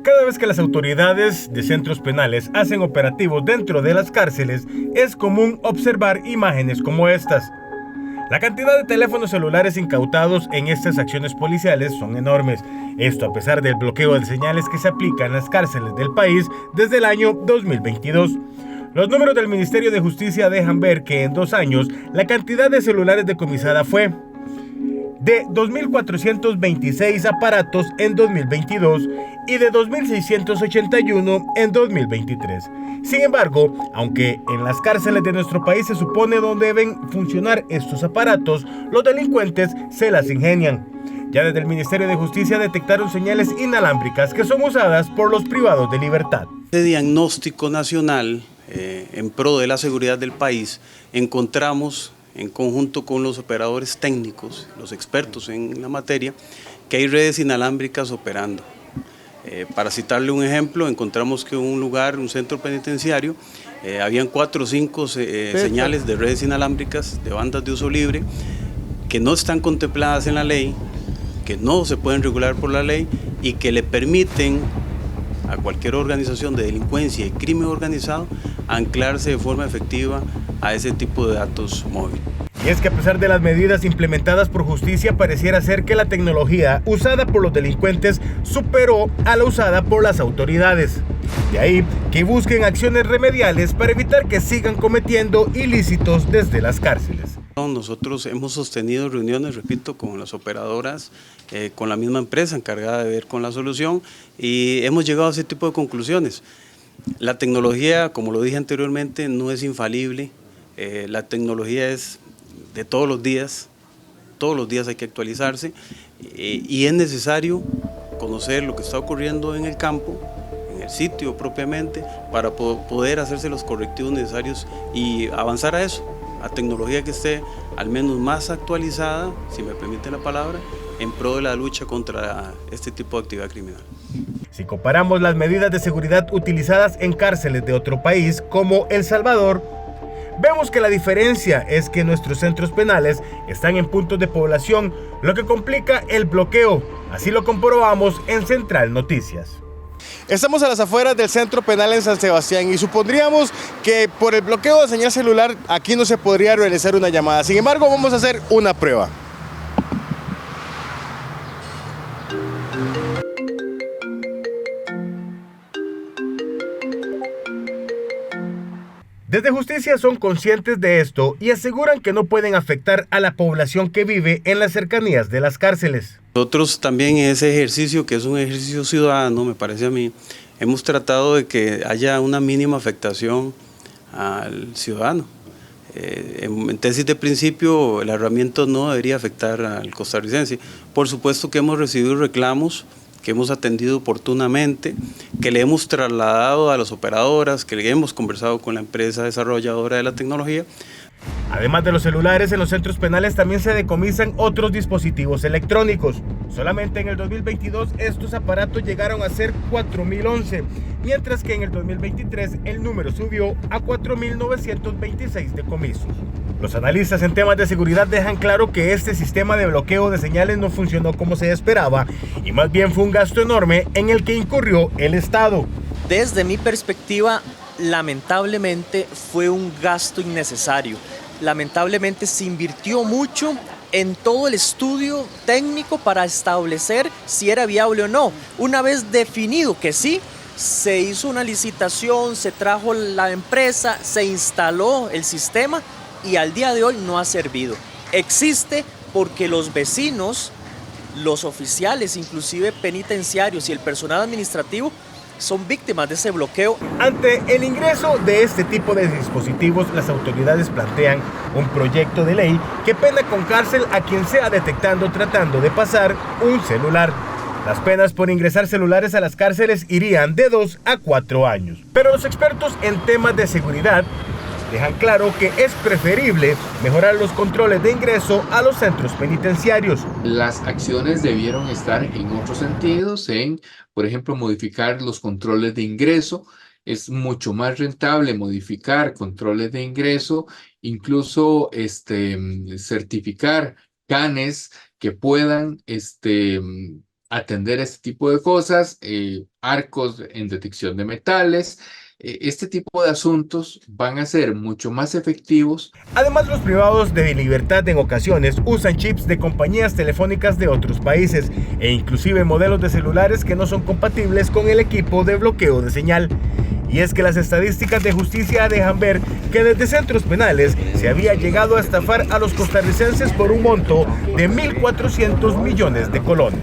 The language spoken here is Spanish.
Cada vez que las autoridades de centros penales hacen operativos dentro de las cárceles, es común observar imágenes como estas. La cantidad de teléfonos celulares incautados en estas acciones policiales son enormes. Esto a pesar del bloqueo de señales que se aplica en las cárceles del país desde el año 2022. Los números del Ministerio de Justicia dejan ver que en 2 años la cantidad de celulares decomisada fue de 2.426 aparatos en 2022 y de 2.681 en 2023. Sin embargo, aunque en las cárceles de nuestro país se supone donde deben funcionar estos aparatos, los delincuentes se las ingenian. Ya desde el Ministerio de Justicia detectaron señales inalámbricas que son usadas por los privados de libertad. De diagnóstico nacional en pro de la seguridad del país, encontramos en conjunto con los operadores técnicos, los expertos en la materia, que hay redes inalámbricas operando. Para citarle un ejemplo, encontramos que un lugar, un centro penitenciario, habían 4 o 5 señales de redes inalámbricas de bandas de uso libre que no están contempladas en la ley, que no se pueden regular por la ley y que le permiten a cualquier organización de delincuencia y crimen organizado anclarse de forma efectiva a ese tipo de datos móviles. Y es que a pesar de las medidas implementadas por justicia, pareciera ser que la tecnología usada por los delincuentes superó a la usada por las autoridades. De ahí que busquen acciones remediales para evitar que sigan cometiendo ilícitos desde las cárceles. Nosotros hemos sostenido reuniones, repito, con las operadoras, con la misma empresa encargada de ver con la solución y hemos llegado a ese tipo de conclusiones. La tecnología, como lo dije anteriormente, no es infalible, la tecnología es de todos los días hay que actualizarse y es necesario conocer lo que está ocurriendo en el campo, en el sitio propiamente, para poder hacerse los correctivos necesarios y avanzar a eso, a tecnología que esté al menos más actualizada, si me permite la palabra, en pro de la lucha contra este tipo de actividad criminal. Si comparamos las medidas de seguridad utilizadas en cárceles de otro país como El Salvador, vemos que la diferencia es que nuestros centros penales están en puntos de población, lo que complica el bloqueo. Así lo comprobamos en Central Noticias. Estamos a las afueras del centro penal en San Sebastián y supondríamos que por el bloqueo de señal celular aquí no se podría realizar una llamada. Sin embargo, vamos a hacer una prueba. Desde Justicia son conscientes de esto y aseguran que no pueden afectar a la población que vive en las cercanías de las cárceles. Nosotros también en ese ejercicio, que es un ejercicio ciudadano, me parece a mí, hemos tratado de que haya una mínima afectación al ciudadano. En tesis de principio, la herramienta no debería afectar al costarricense. Por supuesto que hemos recibido reclamos, que hemos atendido oportunamente, que le hemos trasladado a las operadoras, que le hemos conversado con la empresa desarrolladora de la tecnología. Además de los celulares, en los centros penales también se decomisan otros dispositivos electrónicos. Solamente en el 2022 estos aparatos llegaron a ser 4.011, mientras que en el 2023 el número subió a 4.926 decomisos. Los analistas en temas de seguridad dejan claro que este sistema de bloqueo de señales no funcionó como se esperaba y más bien fue un gasto enorme en el que incurrió el Estado. Desde mi perspectiva, lamentablemente fue un gasto innecesario. Lamentablemente se invirtió mucho en todo el estudio técnico para establecer si era viable o no. Una vez definido que sí, se hizo una licitación, se trajo la empresa, se instaló el sistema y al día de hoy no ha servido. Existe porque los vecinos, los oficiales, inclusive penitenciarios y el personal administrativo son víctimas de ese bloqueo. Ante el ingreso de este tipo de dispositivos, las autoridades plantean un proyecto de ley que pena con cárcel a quien sea detectando tratando de pasar un celular. Las penas por ingresar celulares a las cárceles irían de 2 a 4 años. Pero los expertos en temas de seguridad dejan claro que es preferible mejorar los controles de ingreso a los centros penitenciarios. Las acciones debieron estar en otros sentidos, por ejemplo, modificar los controles de ingreso. Es mucho más rentable modificar controles de ingreso, incluso certificar canes que puedan atender este tipo de cosas, arcos en detección de metales. Este tipo de asuntos van a ser mucho más efectivos. Además, los privados de libertad en ocasiones usan chips de compañías telefónicas de otros países e inclusive modelos de celulares que no son compatibles con el equipo de bloqueo de señal. Y es que las estadísticas de justicia dejan ver que desde centros penales se había llegado a estafar a los costarricenses por un monto de 1.400 millones de colones.